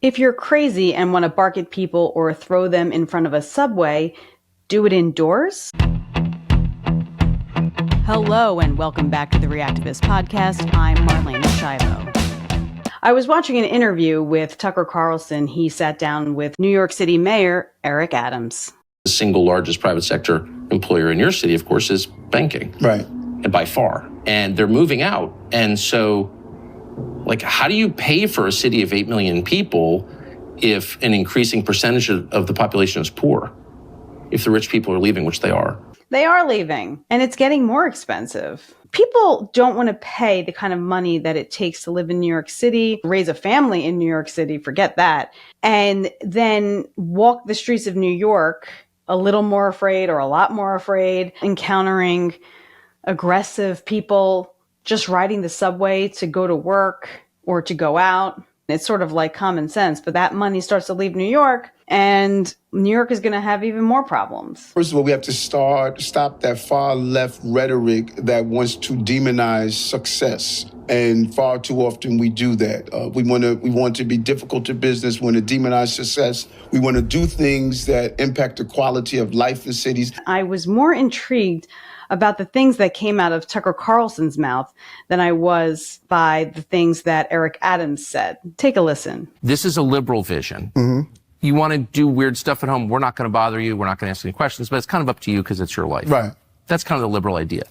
If you're crazy and want to bark at people or throw them in front of a subway, do it indoors? Hello and welcome back to the Reactivist Podcast. I'm Marlene Shivo. I was watching an interview with Tucker Carlson. He sat down with New York City Mayor Eric Adams. The single largest private sector employer in your city, of course, is banking. Right. And by far. And they're moving out. And so, how do you pay for a city of 8 million people if an increasing percentage of the population is poor? If the rich people are leaving, which they are. They are leaving, and it's getting more expensive. People don't want to pay the kind of money that it takes to live in New York City, raise a family in New York City, forget that, and then walk the streets of New York a little more afraid or a lot more afraid, encountering aggressive people, just riding the subway to go to work or to go out. It's sort of like common sense, but that money starts to leave New York, and New York is going to have even more problems. First of all, we have to stop that far left rhetoric that wants to demonize success. And far too often we do that. We want to be difficult to business, we want to demonize success. We want to do things that impact the quality of life in cities. I was more intrigued about the things that came out of Tucker Carlson's mouth than I was by the things that Eric Adams said. Take a listen. This is a liberal vision. Mm-hmm. You want to do weird stuff at home, we're not going to bother you, we're not going to ask any questions, but it's kind of up to you because it's your life. Right. That's kind of the liberal idea.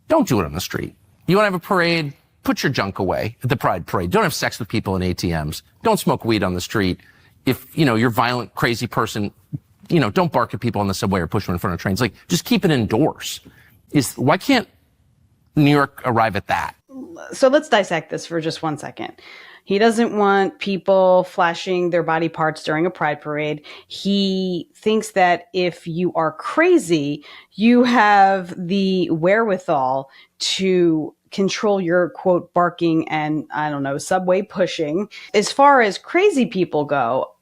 Don't do it on the street. You want to have a parade, put your junk away at the Pride Parade. Don't have sex with people in ATMs. Don't smoke weed on the street. If, you're a violent, crazy person, don't bark at people on the subway or push them in front of trains. Just keep it indoors. Why can't New York arrive at that? So let's dissect this for just 1 second. He doesn't want people flashing their body parts during a pride parade. He thinks that if you are crazy, you have the wherewithal to control your, quote, barking and, subway pushing. As far as crazy people go,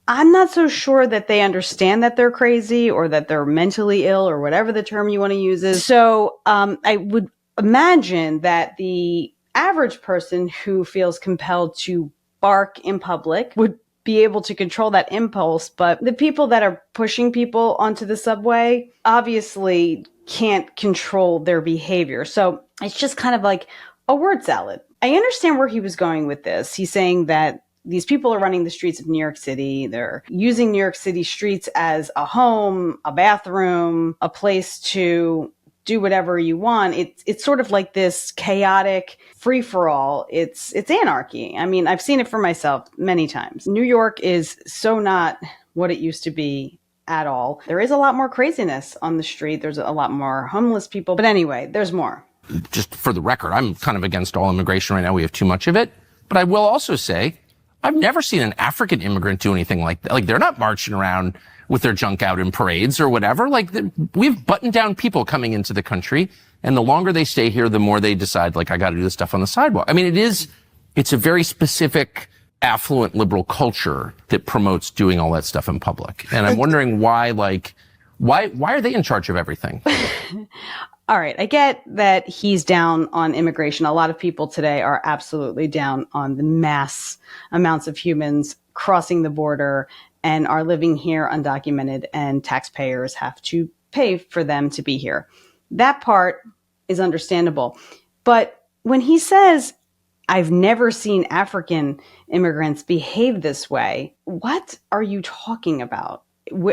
I'm not so sure that they understand that they're crazy or that they're mentally ill or whatever the term you want to use is. So I would imagine that the average person who feels compelled to bark in public would be able to control that impulse. But the people that are pushing people onto the subway obviously can't control their behavior. So it's just kind of like a word salad. I understand where he was going with this. He's saying that these people are running the streets of New York City. They're using New York City streets as a home, a bathroom, a place to do whatever you want. It's sort of like this chaotic free-for-all. It's anarchy. I mean, I've seen it for myself many times. New York is so not what it used to be at all. There is a lot more craziness on the street. There's a lot more homeless people. But anyway, there's more. Just for the record, I'm kind of against all immigration right now. We have too much of it. But I will also say, I've never seen an African immigrant do anything like that. They're not marching around with their junk out in parades or whatever. We have buttoned down people coming into the country, and the longer they stay here, the more they decide, I got to do this stuff on the sidewalk. I mean, it's a very specific, affluent liberal culture that promotes doing all that stuff in public. And I'm wondering why are they in charge of everything? All right. I get that he's down on immigration. A lot of people today are absolutely down on the mass amounts of humans crossing the border and are living here undocumented, and taxpayers have to pay for them to be here. That part is understandable. But when he says, I've never seen African immigrants behave this way, what are you talking about?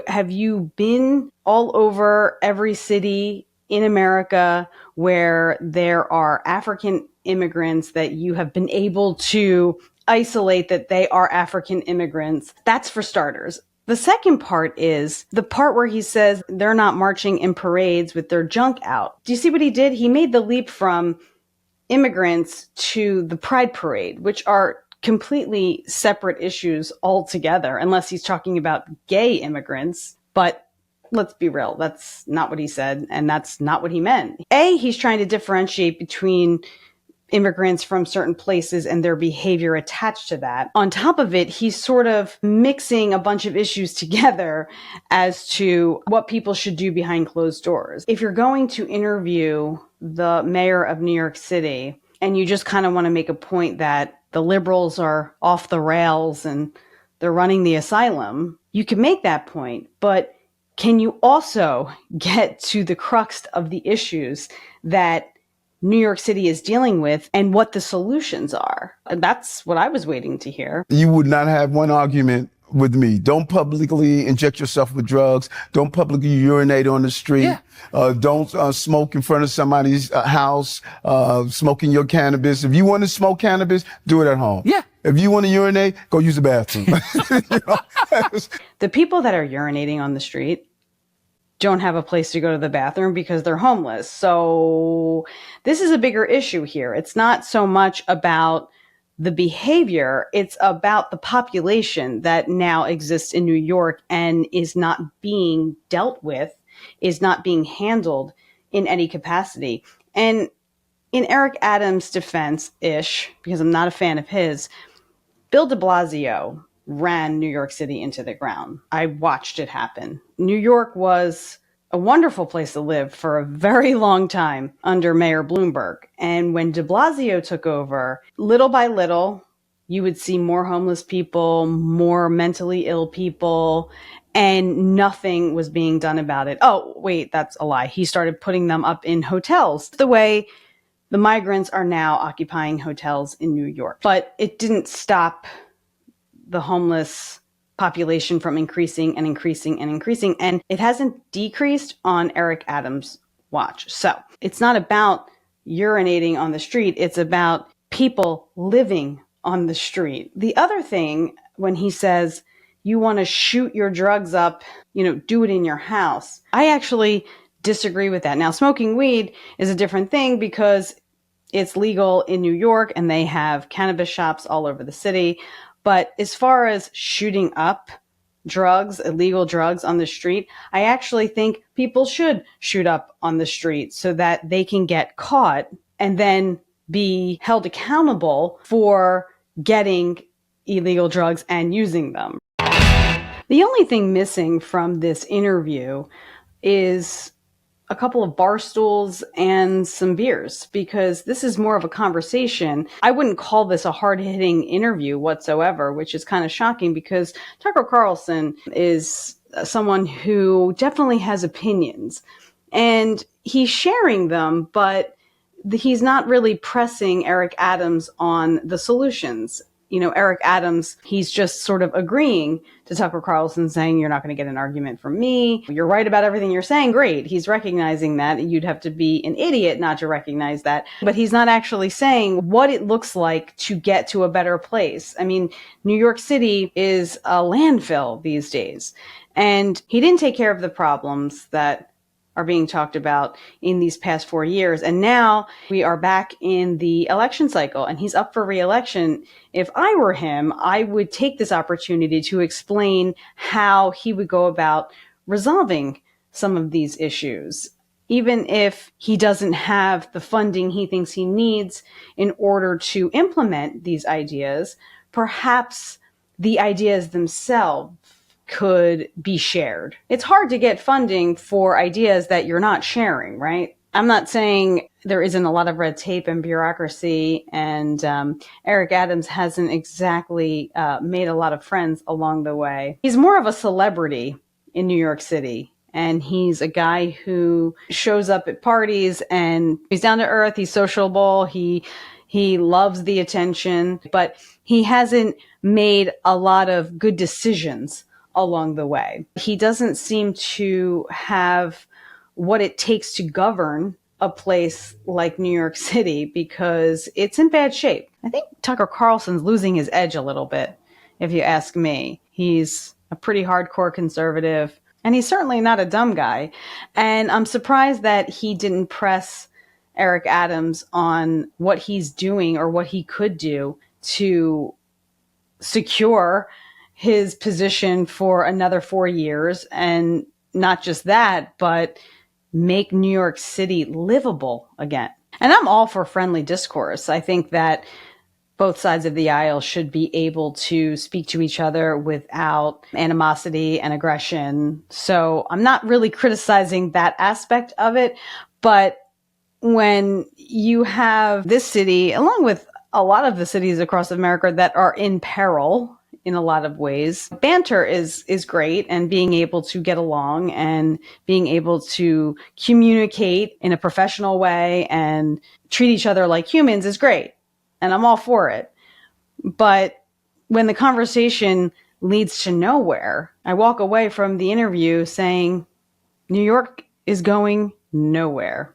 Have you been all over every city in America where there are African immigrants that you have been able to isolate that they are African immigrants? That's for starters. The second part is the part where he says they're not marching in parades with their junk out. Do you see what he did? He made the leap from immigrants to the Pride Parade, which are completely separate issues altogether, unless he's talking about gay immigrants. But let's be real, that's not what he said, and that's not what he meant. He's trying to differentiate between immigrants from certain places and their behavior attached to that. On top of it, he's sort of mixing a bunch of issues together as to what people should do behind closed doors. If you're going to interview the mayor of New York City and you just kind of want to make a point that the liberals are off the rails and they're running the asylum. You can make that point, but can you also get to the crux of the issues that New York City is dealing with and what the solutions are? And that's what I was waiting to hear. You would not have one argument with me. Don't publicly inject yourself with drugs. Don't publicly urinate on the street. Yeah. Don't smoke in front of somebody's house, smoking your cannabis. If you want to smoke cannabis, do it at home. Yeah. If you want to urinate, go use the bathroom. The people that are urinating on the street don't have a place to go to the bathroom because they're homeless. So this is a bigger issue here. It's not so much about the behavior, it's about the population that now exists in New York and is not being dealt with, is not being handled in any capacity. And in Eric Adams' defense-ish, because I'm not a fan of his, Bill de Blasio ran New York City into the ground. I watched it happen. New York was a wonderful place to live for a very long time under Mayor Bloomberg. And when de Blasio took over, little by little, you would see more homeless people, more mentally ill people, and nothing was being done about it. Oh, wait, that's a lie. He started putting them up in hotels, the way the migrants are now occupying hotels in New York. But it didn't stop the homeless population from increasing and increasing and increasing. And it hasn't decreased on Eric Adams' watch. So it's not about urinating on the street. It's about people living on the street. The other thing, when he says you want to shoot your drugs up, do it in your house, I actually disagree with that. Now, smoking weed is a different thing because it's legal in New York and they have cannabis shops all over the city. But as far as shooting up drugs, illegal drugs on the street, I actually think people should shoot up on the street so that they can get caught and then be held accountable for getting illegal drugs and using them. The only thing missing from this interview is a couple of bar stools and some beers, because this is more of a conversation. I wouldn't call this a hard-hitting interview whatsoever, which is kind of shocking because Tucker Carlson is someone who definitely has opinions and he's sharing them, but he's not really pressing Eric Adams on the solutions. Eric Adams, he's just sort of agreeing to Tucker Carlson, saying, you're not going to get an argument from me. You're right about everything you're saying. Great. He's recognizing that. You'd have to be an idiot not to recognize that. But he's not actually saying what it looks like to get to a better place. I mean, New York City is a landfill these days. And he didn't take care of the problems that are being talked about in these past 4 years. And now we are back in the election cycle and he's up for re-election. If I were him, I would take this opportunity to explain how he would go about resolving some of these issues, even if he doesn't have the funding he thinks he needs in order to implement these ideas. Perhaps the ideas themselves could be shared. It's hard to get funding for ideas that you're not sharing, right? I'm not saying there isn't a lot of red tape and bureaucracy, and Eric Adams hasn't exactly made a lot of friends along the way. He's more of a celebrity in New York City, and he's a guy who shows up at parties and he's down to earth, he's sociable, he loves the attention, but he hasn't made a lot of good decisions along the way. He doesn't seem to have what it takes to govern a place like New York City because it's in bad shape. I think Tucker Carlson's losing his edge a little bit, if you ask me. He's a pretty hardcore conservative, and he's certainly not a dumb guy. And I'm surprised that he didn't press Eric Adams on what he's doing or what he could do to secure his position for another 4 years. And not just that, but make New York City livable again. And I'm all for friendly discourse. I think that both sides of the aisle should be able to speak to each other without animosity and aggression. So I'm not really criticizing that aspect of it. But when you have this city, along with a lot of the cities across America that are in peril in a lot of ways. Banter is great, and being able to get along and being able to communicate in a professional way and treat each other like humans is great. And I'm all for it. But when the conversation leads to nowhere, I walk away from the interview saying, New York is going nowhere,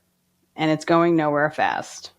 and it's going nowhere fast.